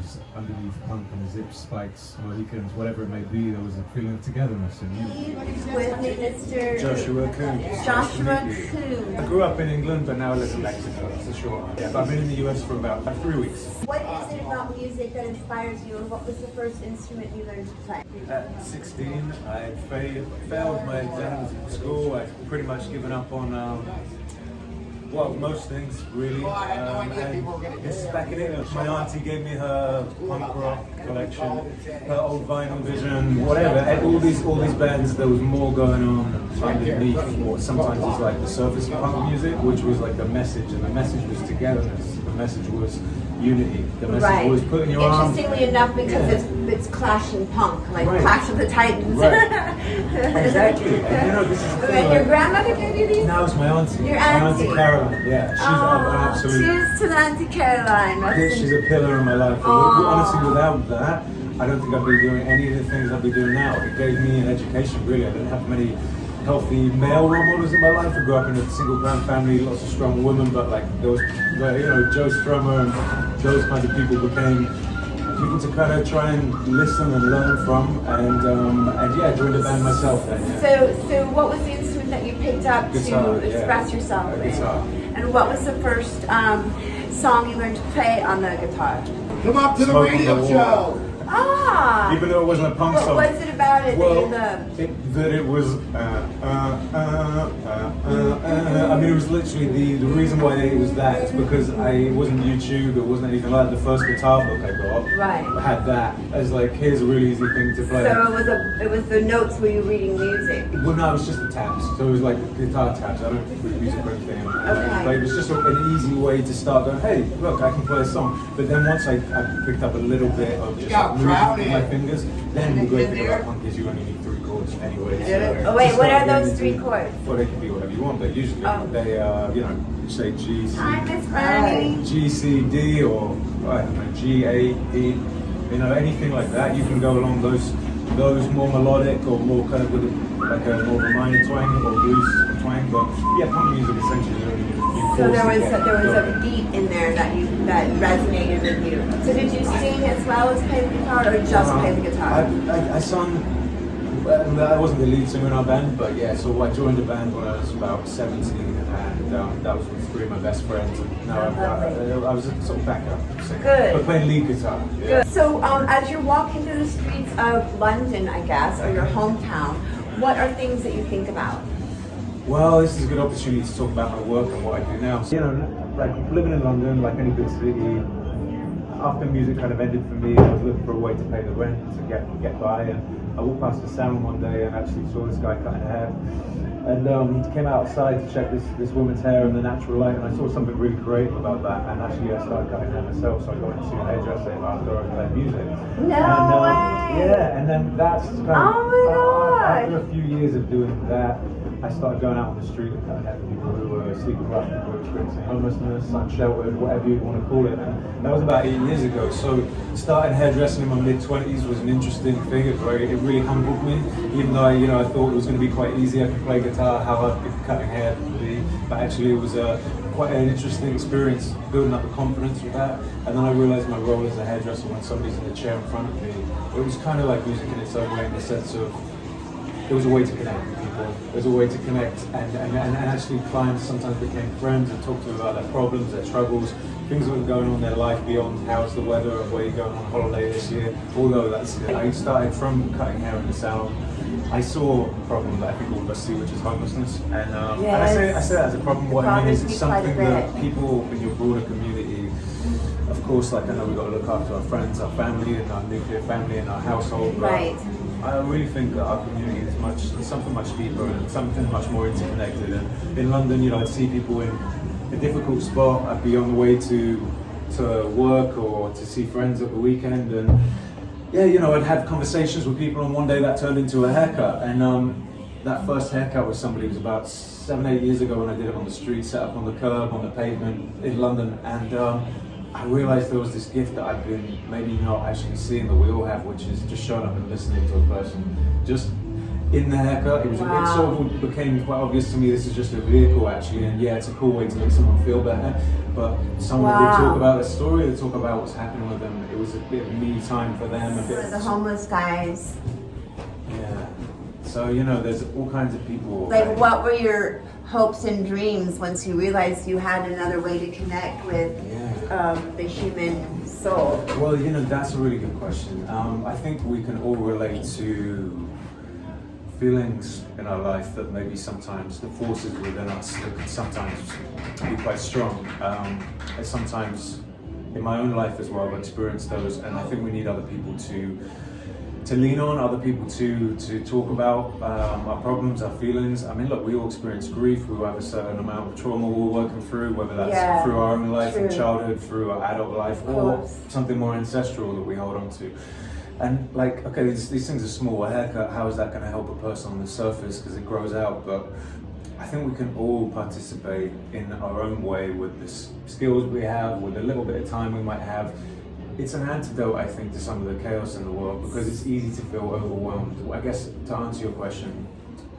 was underneath punk and the zip spikes, Mohicans, whatever it may be, there was a feeling of togetherness in you. With me, Mr. Joshua Coombes. Joshua I Coombes. grew up in England, but now I live in Mexico, for sure. Yeah, but I've been in the US for about 3 weeks. What is it about music that inspires you, and what was the first instrument you learned to play? At 16, I failed my exams in school. I'd pretty much given up on, well, most things really. And this back in England, my auntie gave me her punk rock collection, her old vinyl vision, whatever. And all these bands, there was more going on underneath what sometimes is like the surface of punk music, which was like the message, and the message was togetherness. The message was unity. The message was putting your arm. Interestingly enough, because it's Clash and punk, like Clash of the Titans. Exactly. And you know, this is the thing, your grandmother gave you these? No, it's my auntie. Your auntie? My auntie Caroline, yeah. She's an absolute... Cheers to the Auntie Caroline. She's a pillar in my life. And honestly, without that, I don't think I'd be doing any of the things I'd be doing now. It gave me an education, really. I didn't have many healthy male role models in my life. I grew up in a single parent family, lots of strong women, but like there was, you know, Joe Strummer and those kinds of people became people to kind of try and listen and learn from, and yeah, joined the band myself then. Yeah. So what was the instrument that you picked up Guitar, to express yourself with? Guitar. And what was the first song you learned to play on the guitar? Come up to the radio show! Ah! Even though it wasn't a punk song. What was it about it well, that you loved? That it was, I mean, it was literally the reason why it was that is because it wasn't YouTube, it wasn't anything like that. The first guitar book I got had that as like, here's a really easy thing to play. So it was the notes where you were reading music? Well, no, it was just the tabs. So it was like guitar tabs. I don't read music or anything. But it was just an easy way to start going, hey, look, I can play a song. But then once I picked up a little bit of just like, moving with my fingers, then the great thing about punk is you only need 3 chords anyway. So wait, what are those 3 chords? Well, they can be whatever you want, but usually they you know, say G, C, Hi, Miss Bernie. G, C, D, or I don't know, G, A, E, you know, anything like that. You can go along those more melodic or more kind of with like a more of a minor twang or blues twang. But yeah, punk music essentially only needs a few chords. So there was a beat in there that resonated with you. So did you sing as well as play the guitar, or just play the guitar? I sung. I wasn't the lead singer in our band, but yeah, so I joined the band when I was about 17, and that was with 3 of my best friends. And now I was a sort of backup singer, but playing lead guitar. Yeah. Good. So as you're walking through the streets of London, I guess, or your hometown, what are things that you think about? Well, this is a good opportunity to talk about my work and what I do now. So, you know, like living in London, like any big city, after music kind of ended for me, I was looking for a way to pay the rent, to get by, and I walked past the salon one day and actually saw this guy cutting hair. And he came outside to check this woman's hair in the natural light, and I saw something really creative about that. And actually, I started cutting hair myself, so I got into hairdressing after I played music. No way! Yeah, and then that's kind of after a few years of doing that, I started going out on the street and cutting hair for people who were sleeping rough, who were experiencing homelessness, unsheltered, whatever you want to call it. And that was about 8 years ago. So starting hairdressing in my mid-20s was an interesting thing. It really humbled me, even though I thought it was going to be quite easy. I could play guitar, how I'd be cutting hair would be, but actually it was quite an interesting experience building up the confidence with that. And then I realized my role as a hairdresser when somebody's in the chair in front of me, it was kind of like music in its own way, in the sense of it was a way to connect with people. It was a way to connect, and actually clients sometimes became friends and talked to them about their problems, their struggles, things that were going on in their life beyond how's the weather or where you're going on holiday this year. Although I started from cutting hair in the salon. I saw a problem that I think all of us see, which is homelessness. And I say that as a problem. What I mean is it's something that people in your broader community, of course, like I know we've got to look after our friends, our family, and our nuclear family, and our household. Right. I really think that our community is something much deeper and something much more interconnected. And in London, I'd see people in a difficult spot. I'd be on the way to work or to see friends at the weekend, and yeah, I'd have conversations with people, and one day that turned into a haircut. And that first haircut with somebody was about 7-8 years ago when I did it on the street, set up on the curb, on the pavement in London, and I realized there was this gift that I've been maybe not actually seeing that we all have, which is just showing up and listening to a person. Just in the haircut. It sort of became quite obvious to me this is just a vehicle actually, and yeah, it's a cool way to make someone feel better. But someone would talk about their story, they talk about what's happening with them. It was a bit of me time for them. A bit the homeless guys. Yeah. So, you know, there's all kinds of people. Like, what were your hopes and dreams once you realized you had another way to connect with the human soul? Well, you know, that's a really good question. I think we can all relate to feelings in our life that maybe sometimes the forces within us that can sometimes be quite strong. And sometimes in my own life as well, I've experienced those, and I think we need other people to lean on, other people to talk about our problems, our feelings. I mean, look, we all experience grief. We all have a certain amount of trauma we're working through, whether that's through our own life in childhood, through our adult life, or something more ancestral that we hold on to. And like, okay, these things are small. A haircut, how is that going to help a person on the surface because it grows out? But I think we can all participate in our own way with the skills we have, with a little bit of time we might have. It's an antidote, I think, to some of the chaos in the world because it's easy to feel overwhelmed. I guess to answer your question,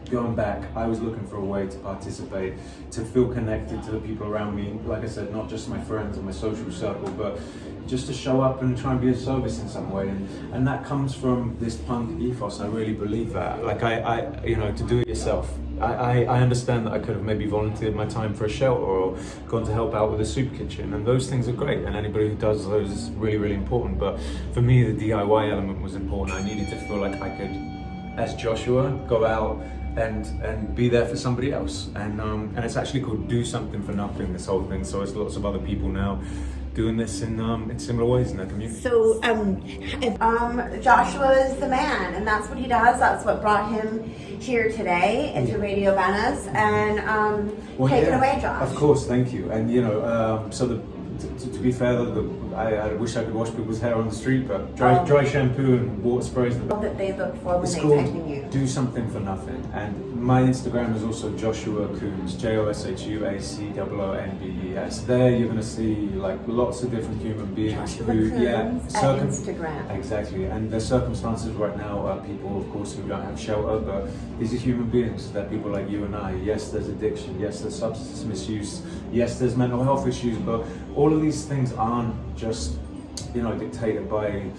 going back, I was looking for a way to participate, to feel connected to the people around me. Like I said, not just my friends and my social circle, but just to show up and try and be of service in some way. And that comes from this punk ethos. I really believe that. Like I you know, to do it yourself. I understand that I could have maybe volunteered my time for a shelter or gone to help out with a soup kitchen, and those things are great, and anybody who does those is really, really important. But for me, the DIY element was important. I needed to feel like I could, as Joshua, go out and be there for somebody else. And it's actually called Do Something for Nothing, this whole thing. So there's lots of other people now doing this in similar ways in their community. So Joshua is the man, and that's what he does. That's what brought him here today into Radio Venice. And take it away, Josh. Of course, thank you. And you know, to be fair, I wish I could wash people's hair on the street, but dry shampoo and water sprays. That they look for when it's they called type in you. Do Something for Nothing. And my Instagram is also Joshua Coombes, JOSHUACOOMBES. There you're going to see like lots of different human beings Joshua Coombes at Instagram. Exactly. And their circumstances right now are people, of course, who don't have shelter, but these are human beings. They're people like you and I. Yes, there's addiction. Yes, there's substance misuse. Yes, there's mental health issues, but all of these things aren't just, you know, dictated by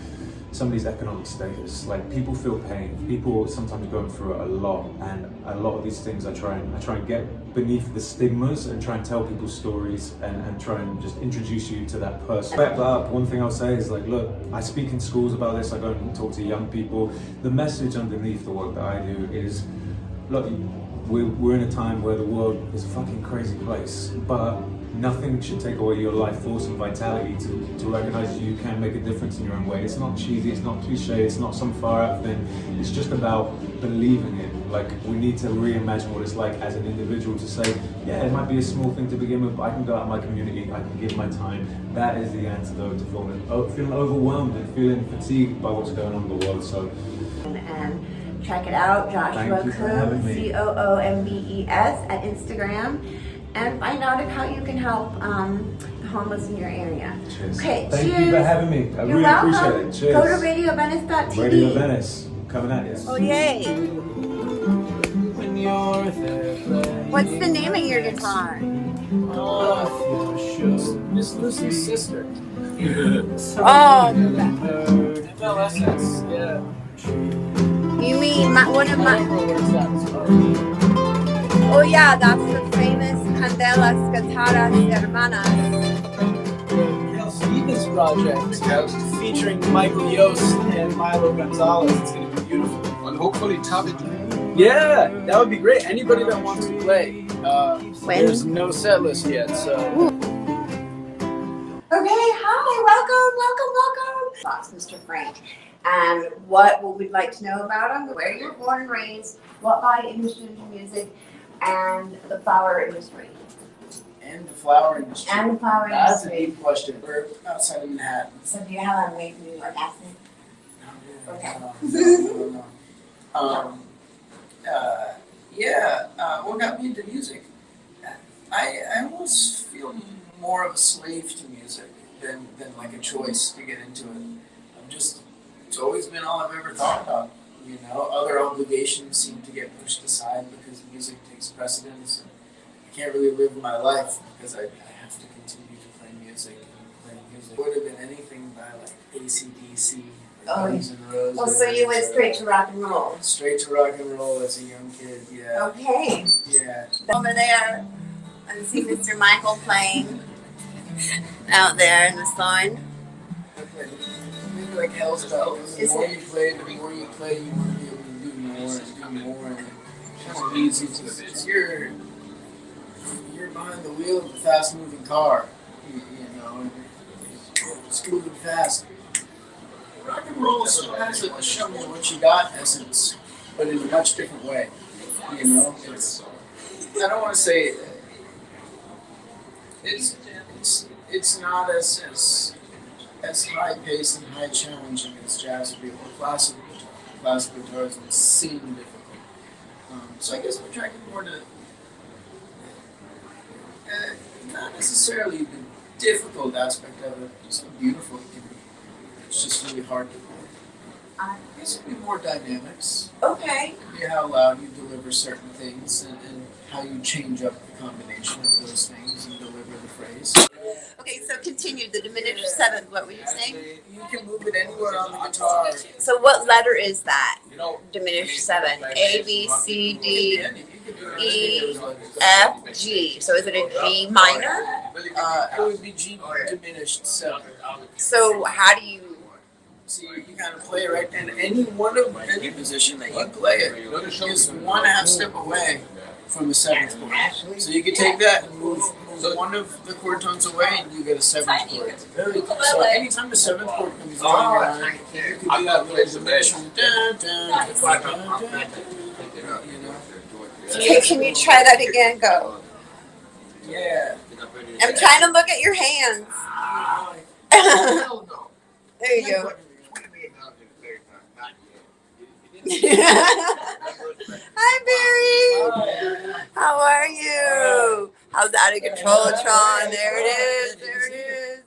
somebody's economic status. Like, people feel pain. People sometimes going through it a lot, and a lot of these things I try and get beneath the stigmas and try and tell people stories and try and just introduce you to that person. Back that up, one thing I'll say is like, look, I speak in schools about this. I go and talk to young people. The message underneath the work that I do is, look, we're in a time where the world is a fucking crazy place, but nothing should take away your life force and vitality to recognize you can make a difference in your own way. It's not cheesy, it's not cliche, it's not some far out thing. It's just about believing it. Like, we need to reimagine what it's like as an individual to say, yeah, it might be a small thing to begin with, but I can go out in my community, I can give my time. That is the antidote to feeling overwhelmed and feeling fatigued by what's going on in the world. So, and check it out, Joshua Coombes, COOMBES at Instagram, and find out how you can help the homeless in your area. Cheers. Okay, Thank cheers. you for having me. I You're really welcome. appreciate it. Cheers. Go to RadioVenice.tv. Radio Venice, coming at you. Oh, yay. What's the name of your guitar? Miss Lucy's sister. Oh, FLSS, yeah. you mean one of my... Oh yeah, that's the famous Candelas Guitarras Hermanas. Real Stevens project featuring Michael Yost and Milo Gonzalez. It's going to be beautiful. And hopefully Tabby. Yeah, that would be great. Anybody that wants to play. There's no set list yet, so. Okay, hi, welcome. That's Mr. Frank. And what we'd like to know about him, where you were born and raised, what got you interested in music, and the flower industry. And the flower industry. That's a deep question. We're outside of Manhattan. So do you have a New York accent? Okay. What got me into music? I almost feel more of a slave to music than like a choice to get into it. It's always been all I've ever thought about. You know, other obligations seem to get pushed aside because music takes precedence. I can't really live my life because I have to continue to play music. It would have been anything by like AC/DC, Oh, Guns N' Roses. Oh, so you went straight to rock and roll. Straight to rock and roll as a young kid, yeah. Okay. Yeah. Over there, I see Mr. Michael playing out there in the sun. Maybe like Hell's Bells. The Is more it? you play, you want to be able to do more and do more. And it's kind of easy to. You're behind the wheel of a fast-moving car, you know, and it's moving fast. Rock and roll still has a show me what you got essence, but in a much different way. You know, I don't want to say it's not as high paced and high challenging as jazz would be, or classical guitar. Classical guitars would seem difficult. So I guess I'm attracted more to not necessarily the difficult aspect of it. It's so beautiful it can be. It's just really hard to play. I guess it'd be more dynamics. Okay. Maybe how loud you deliver certain things and how you change up the combination of those things and deliver the phrase. Okay, so continue. The diminished seventh, what were you saying? You can move it anywhere on the guitar. So what letter is that? Diminished seven. A, B, C, D, E, F, G. So is it a G minor? It would be G diminished 7. So how do you... So you kind of play it right then. Any position that you play it is 1.5 step away from the 7th chord. So you can take that and move one of the chord tones away and you get a 7th chord. So anytime the 7th chord comes on, you can do that little diminution. You know? Okay, can you try that again? Go. Yeah. I'm trying to look at your hands. There you go. Hi, Barry. How are you? How's Out of Control, Tron? There it is. There it is.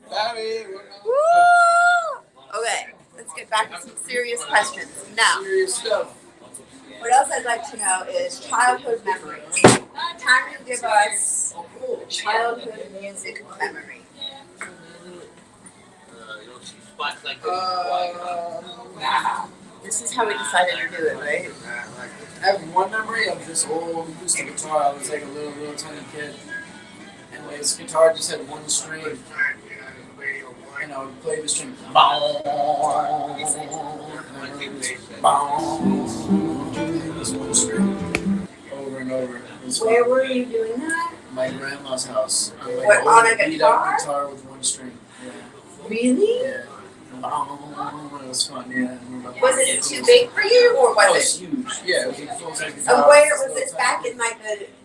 Woo! Okay, let's get back to some serious questions. Now, Serious stuff. what else I'd like to know is childhood memories. Time to give us childhood music memory. This is how we decided to do it, right? I have one memory of this old acoustic guitar. I was like a little tiny kid, and this guitar just had one string, and I would play the string. This one string over and over. Where were you doing that? My grandma's house. What, on a guitar? Guitar with one string. Yeah. Really? Yeah. It was fun, yeah. Was it too big for you, or Oh, was it's it? huge. Yeah, it was a full-size guitar. And where was it? Back in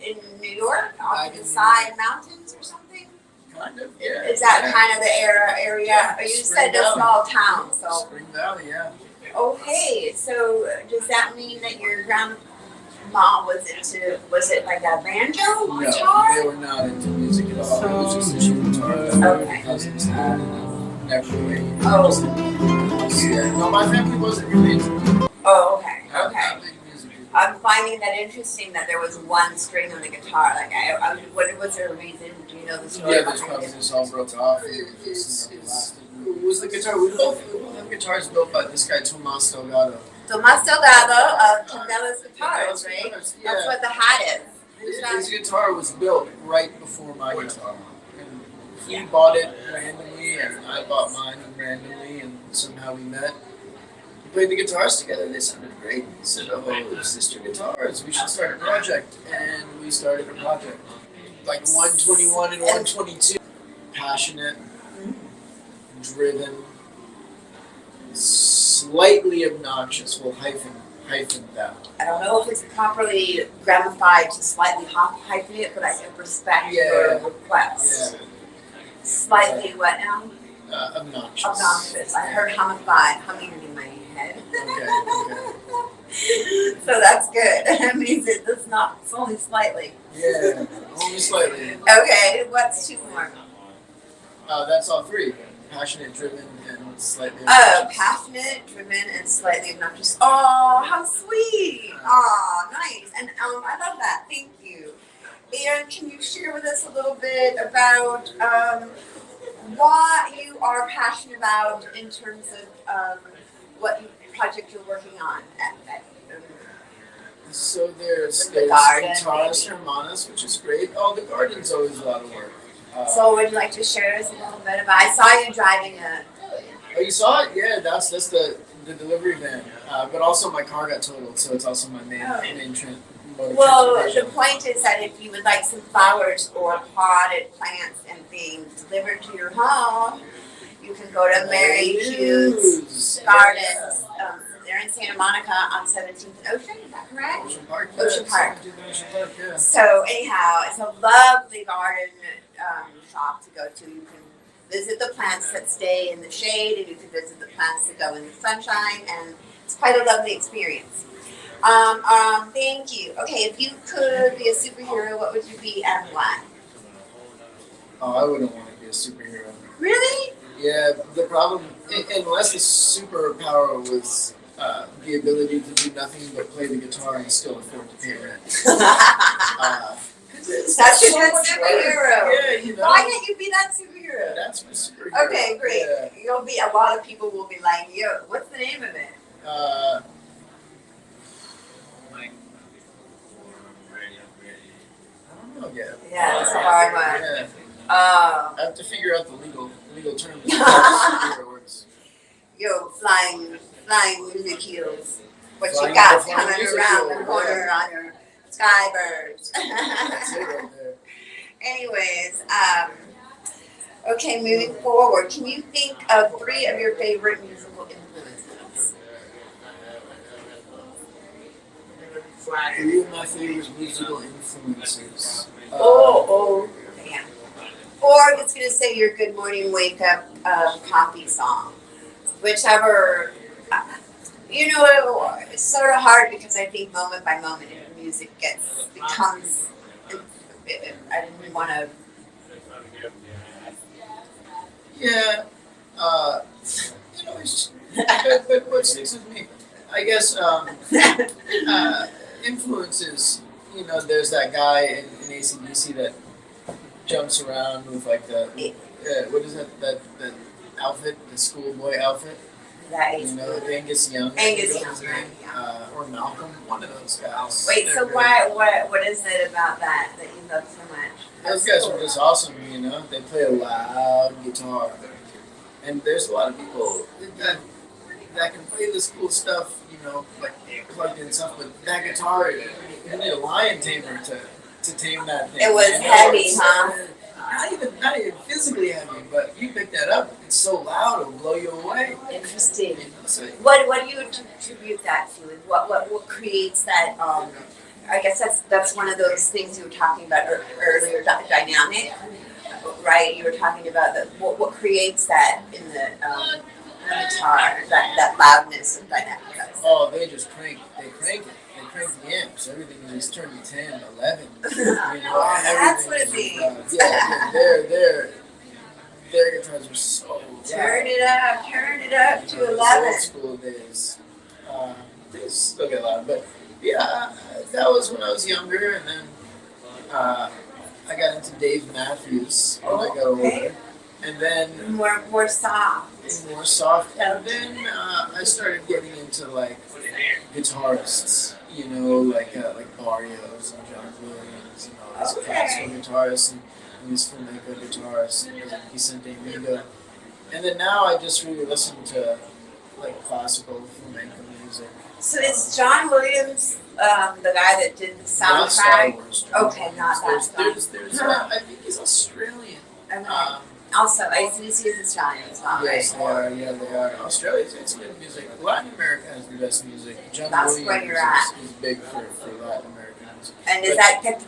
in New York, on the side mountains or something? Kind of, yeah. Is that kind of the area? You said a small town, so. Spring Valley, yeah. Okay, so does that mean that your grandma was it like a banjo No, guitar? they were not into music at all. It was just a cheap guitar that my Okay. cousins had. Never really. Oh. Yeah. No, my family wasn't really into music. Oh, okay, I'm okay. not a big music people. I'm finding that interesting that there was one string on the guitar. Like, what was there a reason? Do you know the story? Yeah, those behind probably it? just all broke off. It was the guitar. We both have guitars built by this guy, Tomas Delgado. Tomas Delgado of Candelas Guitars, right? Yeah. That's what the hat is. Who's that? His guitar was built right before my guitar. And he bought it randomly, and I bought mine randomly, and somehow we met. We played the guitars together, and they sounded great. He said, "Oh, sister guitars, we should start a project." And we started a project. Like 121 and 122. Passionate, driven, slightly obnoxious. We'll hyphen that. I don't know if it's properly gramified to slightly hyphen it, but I can respect your request. Yeah. Slightly what now? Obnoxious. Obnoxious. I heard humming in my head. Okay. So that's good. That means it's only slightly. Yeah, only slightly. Okay, what's two more? That's all three. passionate, driven, and slightly Oh, passionate, driven, and slightly obnoxious. Oh, how sweet! Oh, nice. And I love that. Thank you. And can you share with us a little bit about what you are passionate about in terms of what project you're working on at So there's the garden, Guitarras maybe. Hermanas, which is great. Oh, the garden's always a lot of work. So would you like to share us a little bit about? I saw you driving a. Oh, you saw it? Yeah, that's the delivery van. But also my car got totaled, so it's also my main mode of Well, the transportation. point is that if you would like some flowers or potted plants and things delivered to your home, you can go to Mary Hugh's Gardens. They're in Santa Monica on 17th and Ocean. Is that correct? Ocean Park. Ocean Park. Ocean Park, yeah. So anyhow, it's a lovely garden shop to go to. You can visit the plants that stay in the shade, and you can visit the plants that go in the sunshine, and it's quite a lovely experience. Thank you. Okay, if you could be a superhero, what would you be and why? Oh, I wouldn't want to be a superhero. Really? Yeah, the problem, unless the superpower was the ability to do nothing but play the guitar and still afford to pay rent. That's a good superhero. Yeah, you know. Why can't you be that superhero? That's my superhero. Okay, great. Yeah. You'll be. A lot of people will be like, "Yo, what's the name of it?" I don't know yet. Yeah, it's a hard one. Yeah. Oh, I have to figure out the legal terms of how superhero works. yo, flying music heels. What you Flying got flying coming music around heel, the corner on your skybirds? That's it right there. Anyways, okay, moving forward, can you think of 3 of your favorite musical influences? 3 of my favorite musical influences. Damn. Or I'm just gonna say your good morning wake up coffee song, whichever. You know, it's sort of hard because I think moment by moment, if music becomes. I didn't want to. Yeah, you know, but what sticks with me, I guess, influences. You know, there's that guy in AC/DC that jumps around with like the what is that outfit, the schoolboy outfit. That You is. know, Angus Young. Angus His Young, name, yeah. or Malcolm, one of those guys. Wait, They're so great. what is it about that you love so much? Those guys are just awesome, you know. They play a loud guitar, and there's a lot of people that can play this cool stuff, you know, like plugged in stuff. But that guitar, you need a lion tamer to tame that thing. It was you know? heavy, It's, huh? Not even physically heavy, but you pick that up, it's so loud, it'll blow you away. Interesting. You know, so What do you attribute that to? And what creates that? I guess that's one of those things you were talking about earlier, dynamic, right? You were talking about what creates that in the guitar, that loudness and dynamic. oh, they just crank it. They crank the amps. Everything is turned to 10, 11. You know, That's what it everything means. is, yeah, their guitars are so Turn it up to Those 11. Old school days. They still get loud, but yeah, that was when I was younger, and then I got into Dave Matthews when I got older, and then More soft. more soft, and then I started getting into like guitarists, you know, like Barrios and John Williams and all these classical guitarists and these flamenco guitarists and Vicente Amigo. And then now I just really listen to like classical flamenco music. So is John Williams the guy that did the Not Star soundtrack? Wars. Okay, not that There's I think he's Australian. Okay. Also, ACDC is Australian as well, right? Yes, they are. Yeah, they are. Australia's it's good music. Latin America has the best music. John That's Williams where you're at. is big for Latin American music. And is that that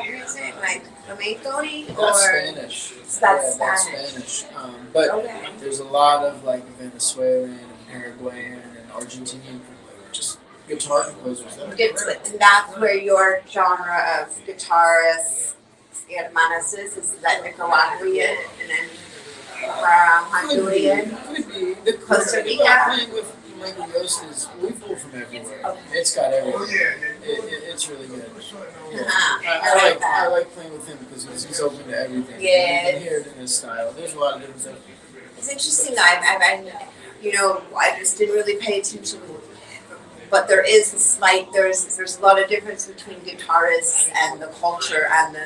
music like flamenco That's or Spanish. That's That's Spanish. Spanish. But Okay. there's a lot of like Venezuelan and Paraguayan and Argentinian just guitar composers. That are good? great. And that's where your genre of guitarist hermanas is that Nicaraguan and then Honduran. Could be. The Costa thing Rica. about playing with Michael Yost is we pull from everywhere. Okay. It's got everything. It's really good. Yeah. I like that. I like playing with him because he's open to everything. Yeah. You can hear it in his style. There's a lot of different stuff. It's interesting. I just didn't really pay attention, but there is a slight. There's a lot of difference between guitarists and the culture and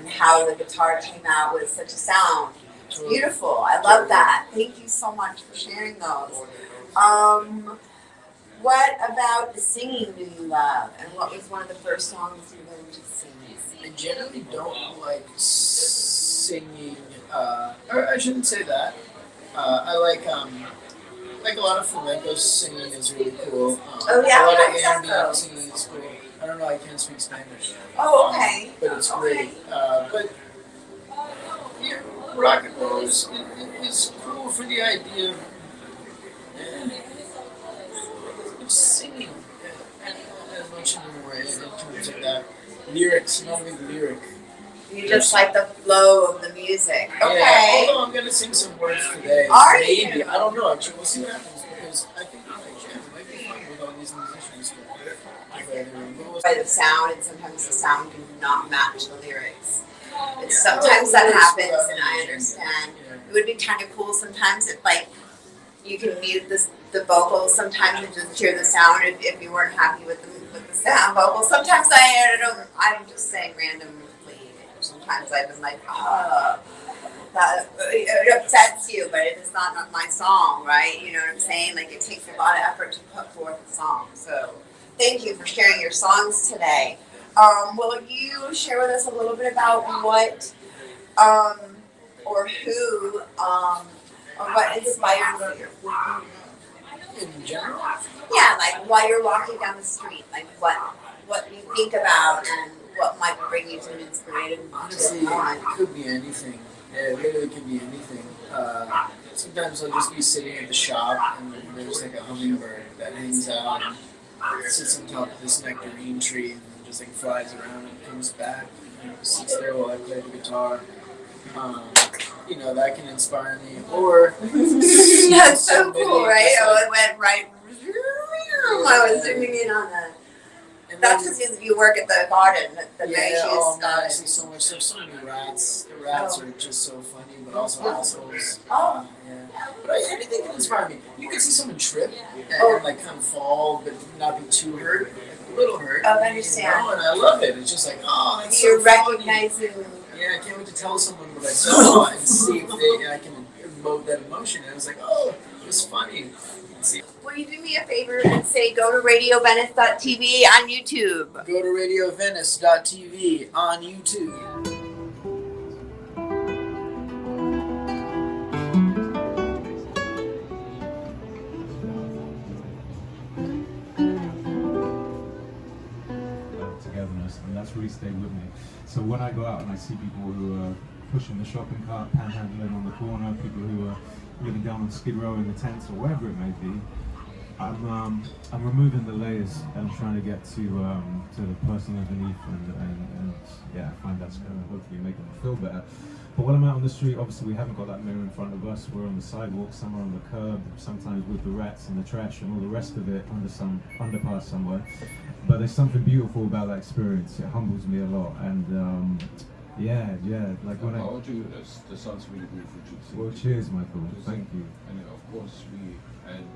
how the guitar came out with such a sound. It's beautiful. I love that. Thank you so much for sharing those. What about the singing do you love? And what was one of the first songs you learned to sing? I generally don't like singing, or I shouldn't say that. I like a lot of flamenco singing is really cool. Oh, yeah, a lot how of does that ambient go? singing is cool. I don't know, I can't speak Spanish. Oh, okay. But it's Okay. great. But yeah, rock and roll is cool for the idea of singing as much anymore in terms of that. Lyrics, not even lyric. You just like the flow of the music. Okay. Yeah, although I'm gonna sing some words today. Are Maybe. you? I don't know. Actually, we'll see what happens because I think it might be fun with all these musicians. By the sound, and sometimes the sound do not match the lyrics. Sometimes that happens, and I understand. It would be kind of cool sometimes if, like, you can mute the vocals sometimes and just hear the sound if you weren't happy with the sound vocals. Sometimes I'm just saying randomly. Sometimes I've been like, it upsets you, but it is not my song, right? You know what I'm saying? Like, it takes a lot of effort to put forth a song. So thank you for sharing your songs today. Will you share with us a little bit about what or who or what inspired you? In general? Yeah, like while you're walking down the street, like what you think about and what might bring you to an inspiration. Honestly, it could be anything. It literally could be anything. Sometimes I'll just be sitting at the shop and there's like a hummingbird that hangs out and sits on top of this nectarine tree and just like flies around and comes back and sits there while I play the guitar. That can inspire me. Or that's so cool, right? Oh, it went right. I was zooming in on that. That's because you work at the garden, the Macy's man, I see so much stuff. So many rats. The rats are just so funny, but also assholes. Oh. But anything can inspire me. You can see someone trip and like kind of fall, but not be too hurt, a little hurt. Oh, I understand. And I love it. It's just like, that's you're so recognizing. funny. Yeah, I can't wait to tell someone what I saw and see if I can emote that emotion. And I was like, it was funny. Will you do me a favor and say go to radiovenice.tv on YouTube? Go to radiovenice.tv on YouTube. Togetherness, and that's really stayed with me. So when I go out and I see people who are pushing the shopping cart, panhandling on the corner, people who are living down on Skid Row in the tents or wherever it may be, I'm removing the layers and trying to get to the person underneath and find that's going to hopefully make them feel better. But when I'm out on the street, obviously we haven't got that mirror in front of us. We're on the sidewalk, somewhere on the curb, sometimes with the rats and the trash and all the rest of it under some underpass somewhere. But there's something beautiful about that experience. It humbles me a lot, and like when I'll do this. The sounds really beautiful too. Well, cheers, Michael. Thank you. And of course we and